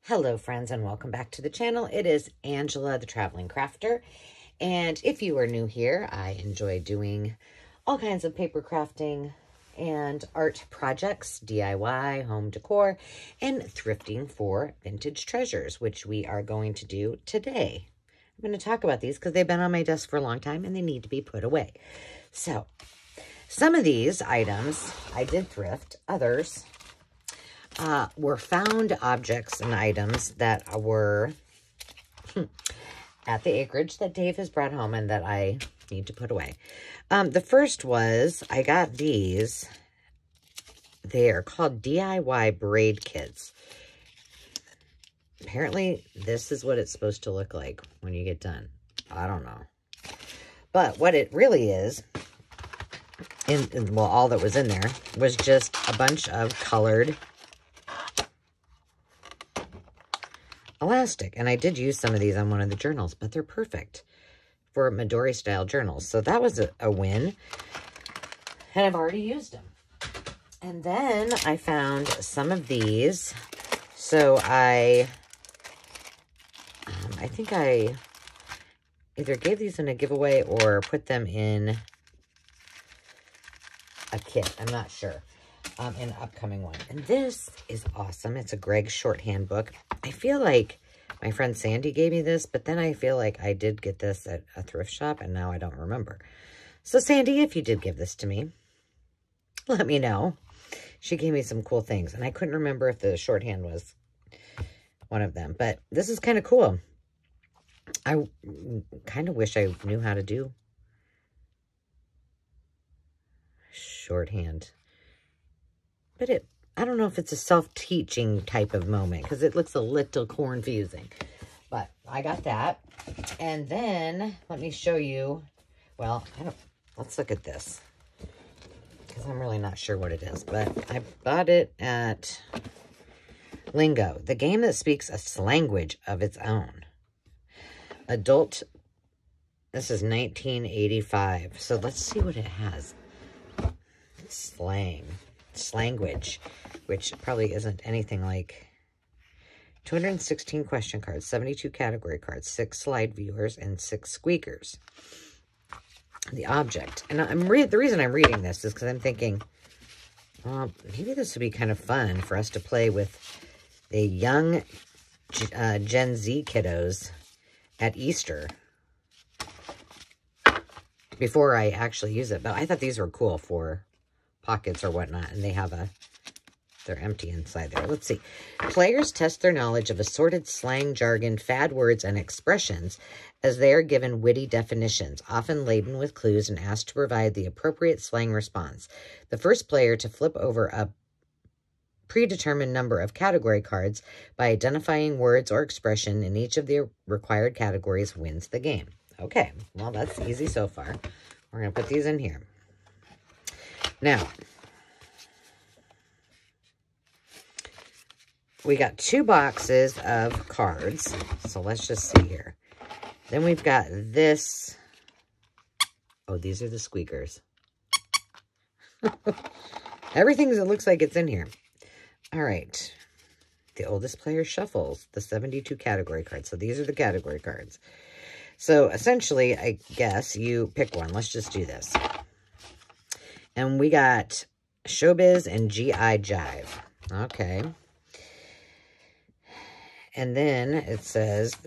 Hello friends and welcome back to the channel. It is Angela the Traveling Crafter, and if you are new here, I enjoy doing all kinds of paper crafting and art projects, DIY, home decor, and thrifting for vintage treasures, which we are going to do today. I'm going to talk about these because they've been on my desk for a long time and they need to be put away. So some of these items I did thrift, others were found objects and items that were at the acreage that Dave has brought home and that I need to put away. The first was, I got these. They are called DIY braid kits. Apparently, this is what it's supposed to look like when you get done. I don't know. But what it really is, well, all that was in there was just a bunch of colored elastic. And I did use some of these on one of the journals, but they're perfect for Midori style journals. So that was a win. And I've already used them. And then I found some of these. So I think I either gave these in a giveaway or put them in a kit. I'm not sure. An upcoming one. And this is awesome. It's a Greg shorthand book. I feel like my friend Sandy gave me this, but then I feel like I did get this at a thrift shop and now I don't remember. So Sandy, if you did give this to me, let me know. She gave me some cool things and I couldn't remember if the shorthand was one of them, but this is kind of cool. I kind of wish I knew how to do shorthand. But I don't know if it's a self-teaching type of moment because it looks a little confusing. But I got that. And then let me show you. Well, let's look at this because I'm really not sure what it is. But I bought it at Lingo, the game that speaks a slanguage of its own. Adult. This is 1985. So let's see what it has. Slanguage, which probably isn't anything like 216 question cards, 72 category cards, 6 slide viewers, and 6 squeakers. The object, and the reason I'm reading this is because I'm thinking, maybe this would be kind of fun for us to play with the young Gen Z kiddos at Easter before I actually use it. But I thought these were cool for pockets or whatnot, and they have they're empty inside there. Let's see. Players test their knowledge of assorted slang, jargon, fad words, and expressions as they are given witty definitions, often laden with clues, and asked to provide the appropriate slang response. The first player to flip over a predetermined number of category cards by identifying words or expression in each of the required categories wins the game. Okay, well, that's easy so far. We're going to put these in here. Now, we got 2 boxes of cards. So let's just see here. Then we've got this. Oh, these are the squeakers. Everything that looks like it's in here. All right. The oldest player shuffles the 72 category cards. So these are the category cards. So essentially, I guess you pick one. Let's just do this. And we got Showbiz and G.I. Jive. Okay. And then it says,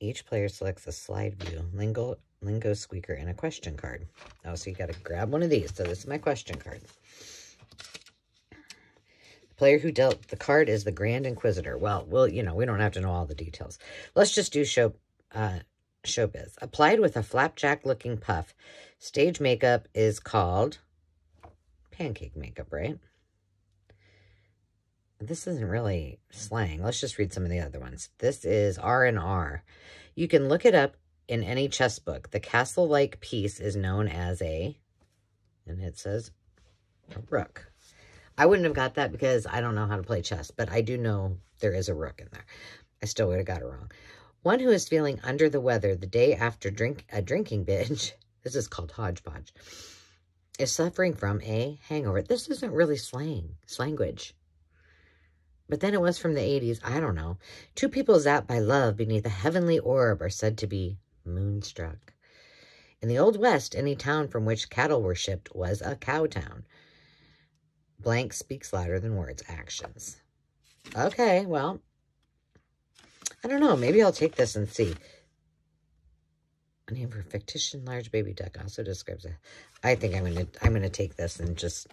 each player selects a slide view, lingo squeaker, and a question card. Oh, so you got to grab one of these. So this is my question card. The player who dealt the card is the Grand Inquisitor. Well, we don't have to know all the details. Let's just do Showbiz. Applied with a flapjack-looking puff. Stage makeup is called pancake makeup, right? This isn't really slang. Let's just read some of the other ones. This is R&R. You can look it up in any chess book. The castle-like piece is known as and it says a rook. I wouldn't have got that because I don't know how to play chess, but I do know there is a rook in there. I still would have got it wrong. One who is feeling under the weather the day after a drinking binge, this is called hodgepodge, is suffering from a hangover. This isn't really slanguage. But then it was from the 80s. I don't know. Two people zapped by love beneath a heavenly orb are said to be moonstruck. In the Old West, any town from which cattle were shipped was a cow town. Blank speaks louder than words. Actions. Okay, well, I don't know. Maybe I'll take this and see. A name for fictitious large baby duck also describes it. I think I'm gonna take this and just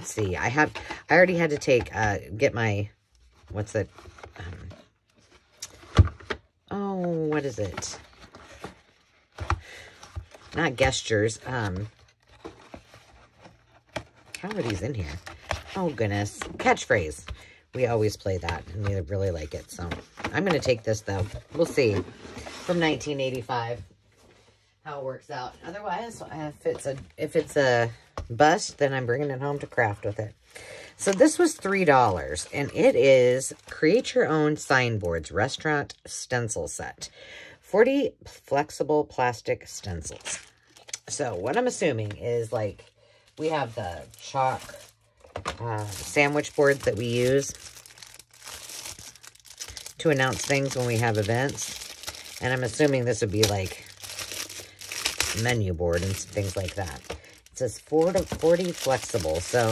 see. I already had to take get my, what's it? Oh, what is it? Not gestures. How are these in here? Oh goodness, catchphrase. We always play that, and we really like it. So I'm gonna take this though. We'll see. From 1985. How it works out. Otherwise, if it's a bust, then I'm bringing it home to craft with it. So this was $3, and it is Create Your Own Signboards Restaurant Stencil Set. 40 flexible plastic stencils. So what I'm assuming is, like, we have the chalk sandwich boards that we use to announce things when we have events. And I'm assuming this would be like menu board and things like that. It says 40 flexible, so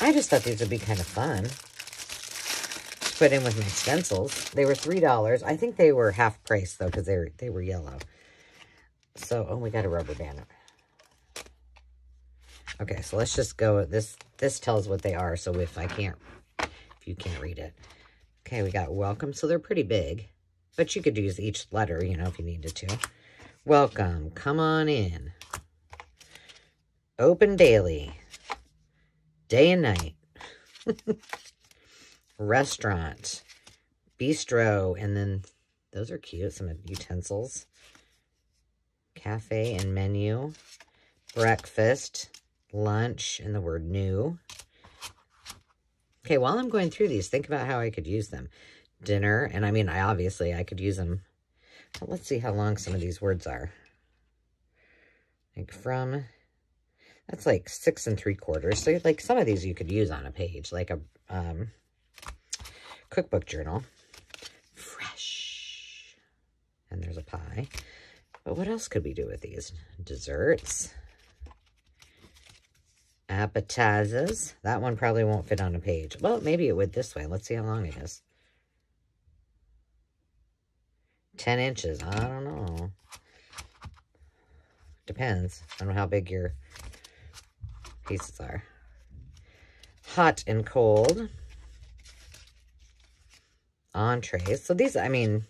I just thought these would be kind of fun to put in with my stencils. They were $3. I think they were half price though, because they were yellow. So, oh, we got a rubber band. Okay, so let's just go. This tells what they are, so if you can't read it. Okay, we got welcome, so they're pretty big, but you could use each letter, you know, if you needed to. Welcome, come on in. Open daily. Day and night. Restaurant. Bistro. And then, those are cute. Some utensils. Cafe and menu. Breakfast. Lunch. And the word new. Okay, while I'm going through these, think about how I could use them. Dinner. And I mean, obviously, I could use them. Well, let's see how long some of these words are. Like from, that's like 6 3/4. So like some of these you could use on a page, like a cookbook journal. Fresh. And there's a pie. But what else could we do with these? Desserts. Appetizers. That one probably won't fit on a page. Well, maybe it would this way. Let's see how long it is. 10 inches. I don't know. Depends on how big your pieces are. Hot and cold. Entrees. So these, I mean,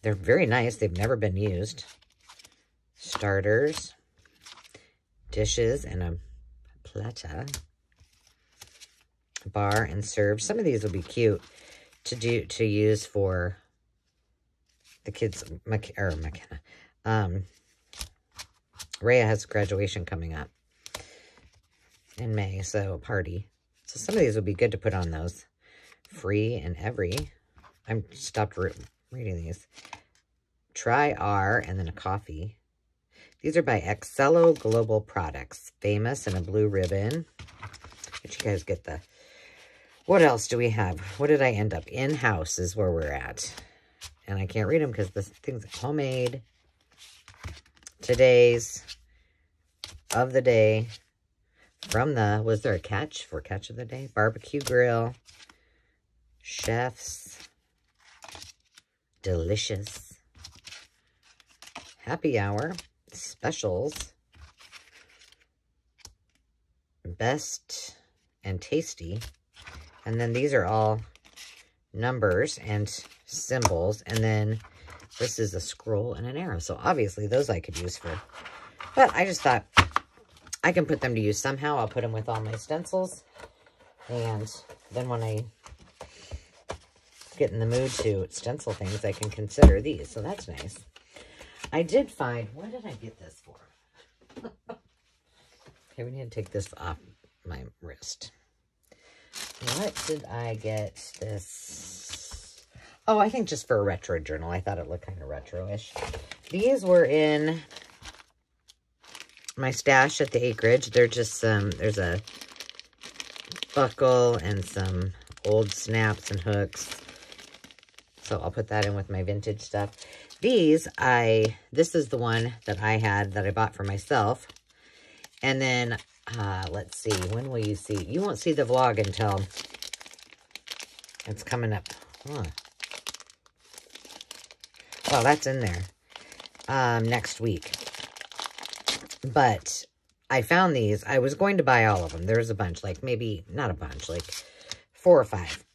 they're very nice. They've never been used. Starters. Dishes and a platter. Bar and serve. Some of these will be cute to use for the kids, McKenna. Rhea has graduation coming up in May, so party. So some of these would be good to put on those. Free and every. I'm stopped reading these. Try R and then a coffee. These are by Excello Global Products. Famous and a blue ribbon. But you guys get the... What else do we have? What did I end up? In-house is where we're at. And I can't read them because the thing's homemade. Today's. Of the day. From the... Was there a catch for catch of the day? Barbecue grill. Chefs. Delicious. Happy hour. Specials. Best and tasty. And then these are all numbers and symbols. And then this is a scroll and an arrow. So obviously those I could use for. But I just thought I can put them to use somehow. I'll put them with all my stencils. And then when I get in the mood to stencil things, I can consider these. So that's nice. I did find, what did I get this for? Okay, we need to take this off my wrist. What did I get this? Oh, I think just for a retro journal. I thought it looked kind of retro-ish. These were in my stash at the acreage. They're just some, there's a buckle and some old snaps and hooks. So I'll put that in with my vintage stuff. These, this is the one that I had that I bought for myself. And then, let's see, when will you see? You won't see the vlog until it's coming up. Huh. Well, that's in there. Next week. But I found these. I was going to buy all of them. There was a bunch, like maybe, not a bunch, like 4 or 5.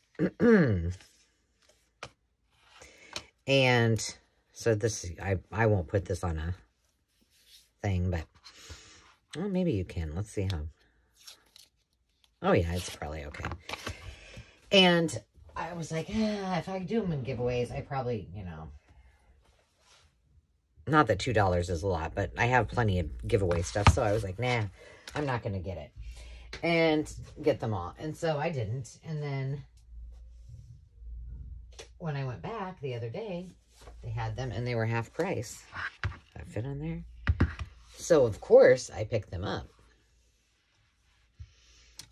And so this, I won't put this on a thing, but, well, maybe you can. Let's see how. Oh, yeah, it's probably okay. And I was like, if I do them in giveaways, I probably, you know, not that $2 is a lot, but I have plenty of giveaway stuff. So I was like, nah, I'm not going to get it and get them all. And so I didn't. And then when I went back the other day, they had them and they were half price. That fit on there. So of course I picked them up.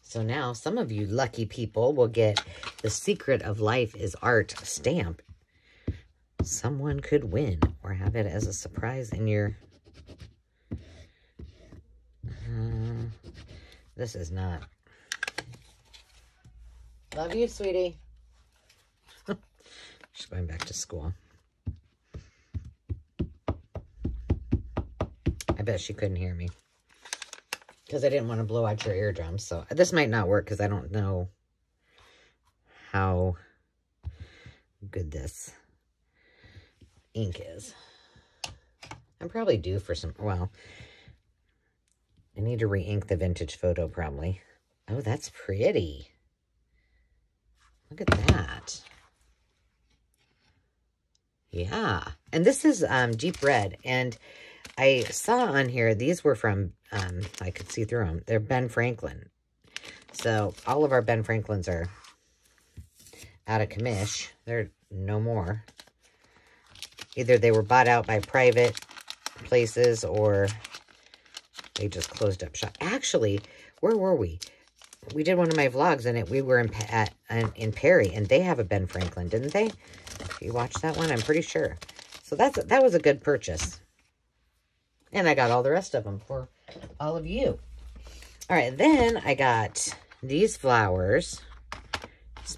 So now some of you lucky people will get the Secret of Life is Art stamp. Someone could win or have it as a surprise in your... this is not... Love you, sweetie. She's going back to school. I bet she couldn't hear me. Because I didn't want to blow out your eardrums. So this might not work because I don't know how good this ink is. I'm probably due for some, well, I need to re-ink the vintage photo probably. Oh, that's pretty. Look at that. Yeah. And this is deep red. And I saw on here, these were from, I could see through them. They're Ben Franklin. So all of our Ben Franklins are out of commish. They're no more. Either they were bought out by private places or they just closed up shop. Actually, where were we? We did one of my vlogs and we were in Perry, and they have a Ben Franklin, didn't they? You watched that one? I'm pretty sure. So that was a good purchase. And I got all the rest of them for all of you. All right, then I got these flowers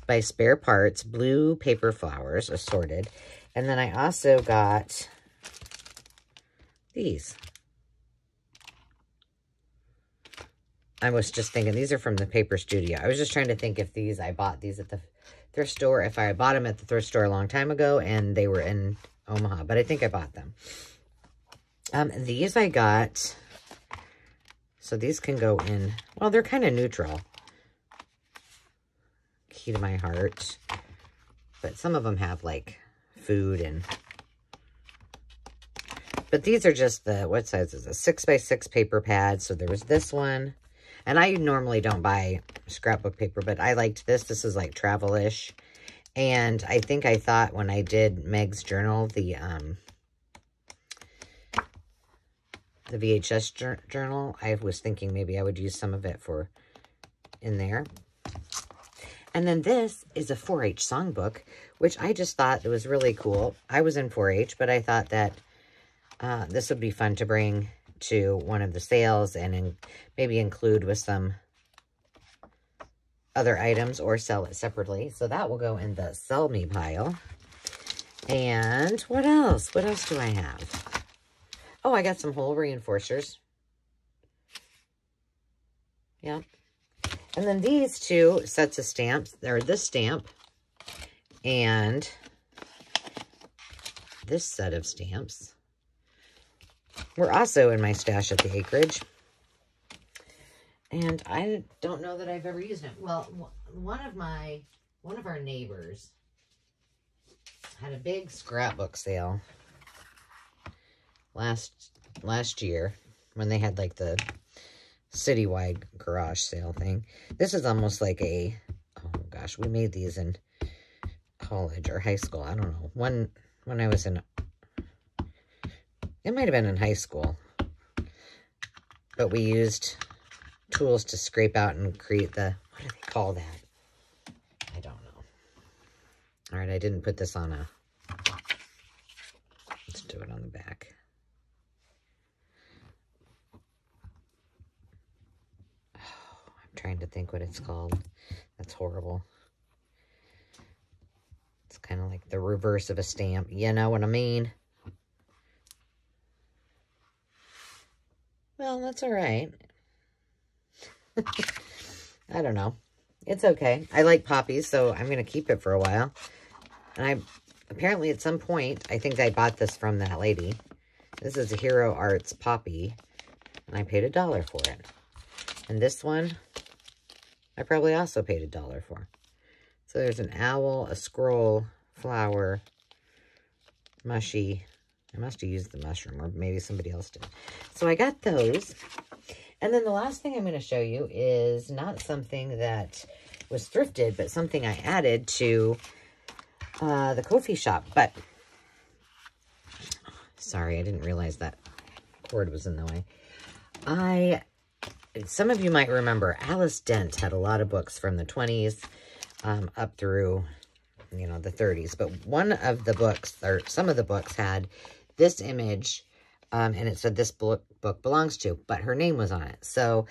by Spare Parts, blue paper flowers, assorted. And then I also got these. I was just thinking, these are from the Paper Studio. I was just trying to think if I bought these at the thrift store, if I bought them at the thrift store a long time ago and they were in Omaha, but I think I bought them. These I got, so these can go in, well, they're kind of neutral. Key to My Heart. But some of them have like food and, but these are just the, what size is this? 6x6 paper pad. So there was this one. And I normally don't buy scrapbook paper, but I liked this. This is like travel-ish. And I think I thought when I did Meg's journal, the VHS journal, I was thinking maybe I would use some of it for in there. And then this is a 4-H songbook, which I just thought it was really cool. I was in 4-H, but I thought that this would be fun to bring to one of the sales and maybe include with some other items or sell it separately. So that will go in the sell me pile. And what else? What else do I have? Oh, I got some hole reinforcers. Yeah. And then these two sets of stamps. They're this stamp and this set of stamps. We're also in my stash at the acreage. And I don't know that I've ever used it. Well, one of our neighbors had a big scrapbook sale last year when they had like the citywide garage sale thing. This is almost like a, oh gosh, we made these in college or high school. I don't know. When I was in, it might have been in high school. but we used tools to scrape out and create the, what do they call that? I don't know. All right, I didn't put this on a, let's do it on the back. Oh, I'm trying to think what it's called. That's horrible. It's kind of like the reverse of a stamp. You know what I mean? Well, that's all right. I don't know. It's okay. I like poppies, so I'm going to keep it for a while. And I apparently at some point, I think I bought this from that lady. This is a Hero Arts poppy, and I paid $1 for it. And this one, I probably also paid $1 for. So there's an owl, a scroll, flower, mushy. I must have used the mushroom, or maybe somebody else did. So I got those. And then the last thing I'm going to show you is not something that was thrifted, but something I added to the coffee shop. But, sorry, I didn't realize that cord was in the way. Some of you might remember Alice Dent had a lot of books from the 20s up through, you know, the 30s. But one of the books, or some of the books, had this image, and it said this book belongs to, but her name was on it. So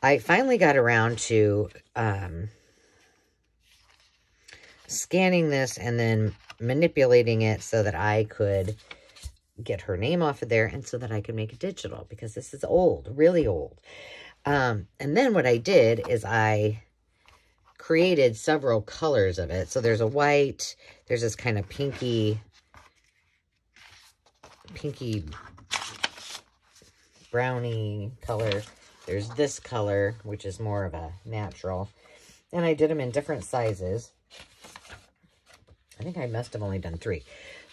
I finally got around to scanning this and then manipulating it so that I could get her name off of there and so that I could make it digital, because this is old, really old. And then what I did is I created several colors of it. So there's a white, there's this kind of pinky brownie color. There's this color, which is more of a natural. And I did them in different sizes. I think I must have only done 3.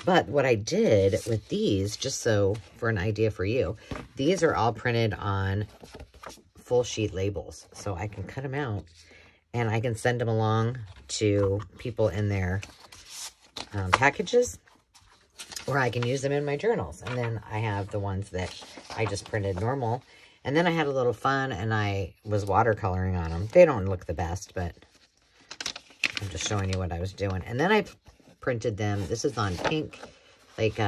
But what I did with these, just so for an idea for you, these are all printed on full sheet labels. So I can cut them out and I can send them along to people in their packages, or I can use them in my journals. And then I have the ones that I just printed normal. And then I had a little fun and I was watercoloring on them. They don't look the best, but I'm just showing you what I was doing. And then I printed them. This is on pink, like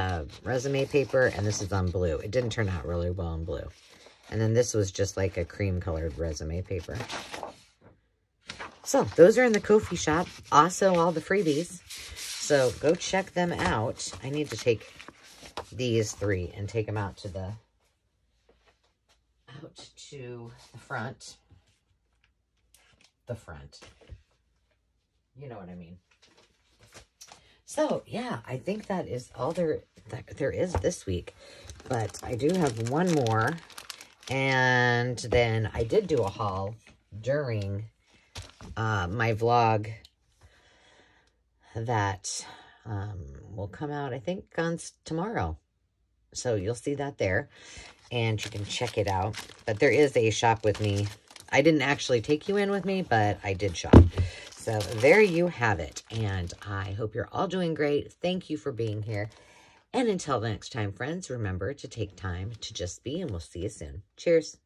resume paper, and this is on blue. It didn't turn out really well in blue. And then this was just like a cream colored resume paper. So those are in the Ko-fi shop. Also all the freebies. So go check them out. I need to take these 3 and take them out to the front. The front. You know what I mean. So yeah, I think that is all there is this week. But I do have one more. And then I did do a haul during my vlog that will come out, I think, on tomorrow. So you'll see that there, and you can check it out. But there is a shop with me. I didn't actually take you in with me, but I did shop. So there you have it, and I hope you're all doing great. Thank you for being here. And until next time, friends, remember to take time to just be, and we'll see you soon. Cheers.